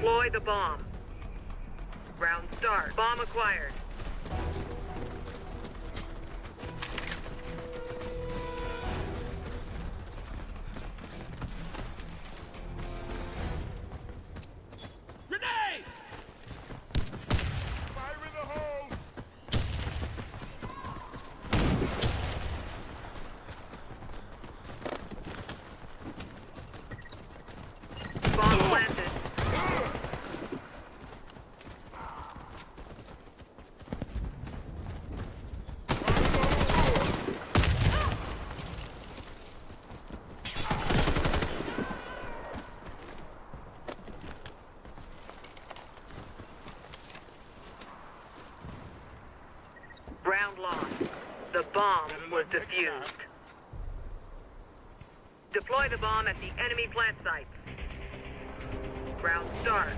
Deploy the bomb. Round start. Bomb acquired. Grenade! Fire in the hole! Bomb planted. Round lost. The bomb was defused. Deploy the bomb at the enemy plant sites. Round start.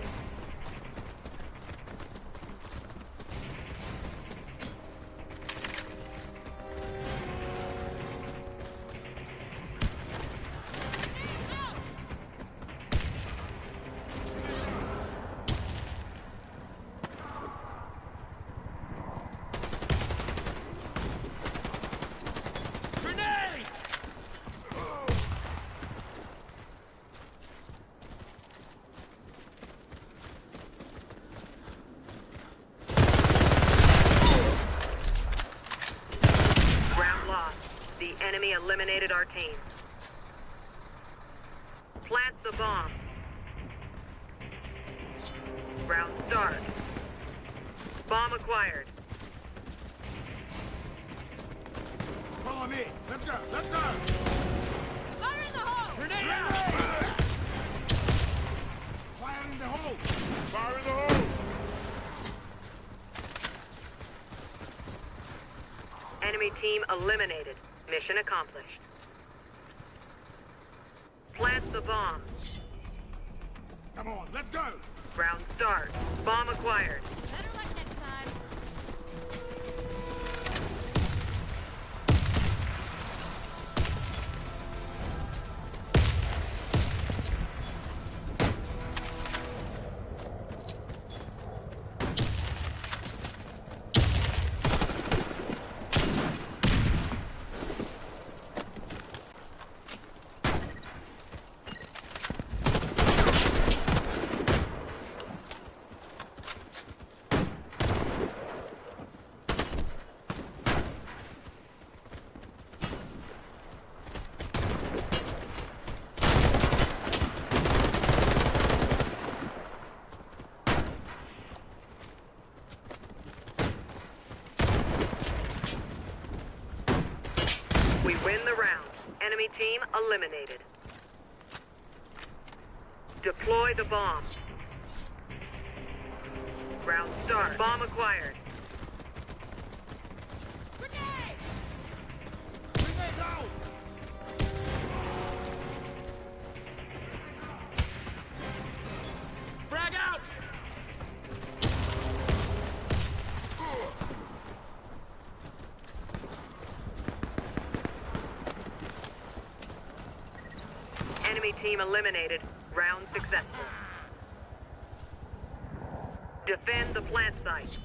Grenade! Round lost. The enemy eliminated our team. Plant the bomb. Round start. Bomb acquired. Follow me! Let's go! Let's go! Fire in the hole! Grenade out! Fire in the hole! Fire in the hole! Enemy team eliminated. Mission accomplished. Plant the bomb. Come on, let's go! Round start. Bomb acquired. Better luck next time. We win the round. Enemy team eliminated. Deploy the bomb. Round start. Bomb acquired. Grenade! Grenade out! Frag out! Enemy team eliminated. Round successful. Defend the plant site.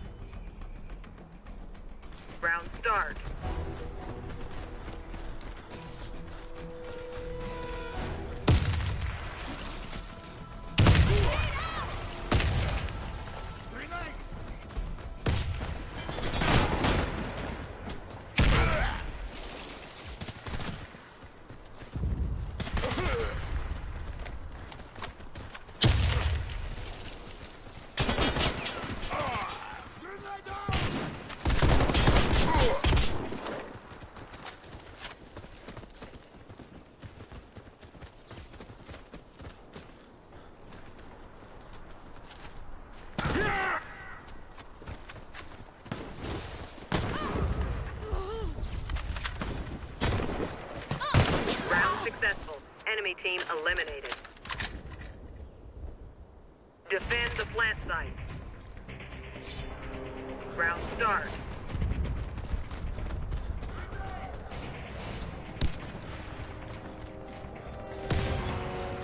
Round start. Grenade! Grenade out! Round successful. Enemy team eliminated. Defend the plant site. Round start.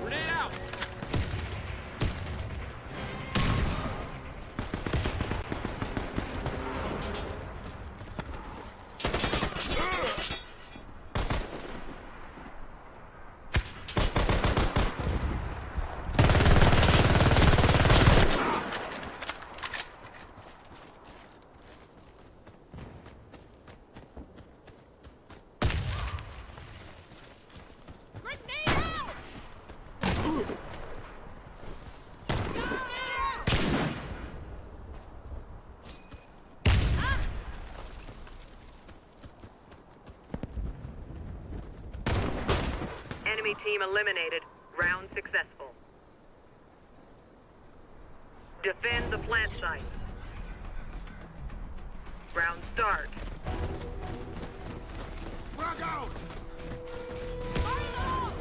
Grenade out! Enemy team eliminated. Round successful. Defend the plant site. Round start. Frag out! Fire in the hole!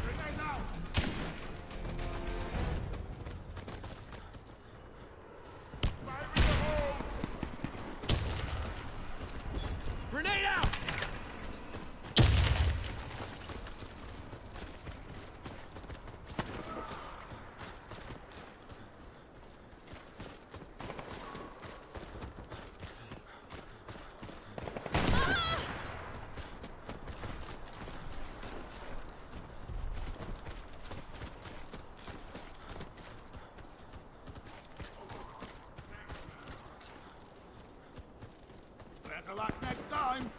Grenade out! Fire in the hole! Grenade out! Better luck next time!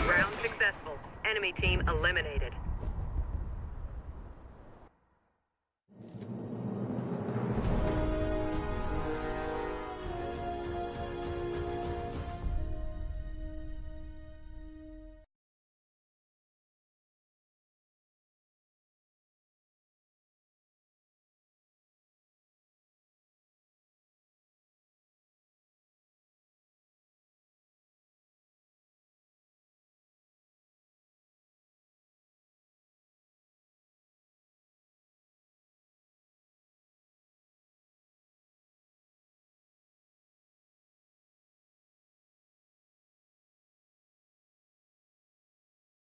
Round successful. Enemy team eliminated.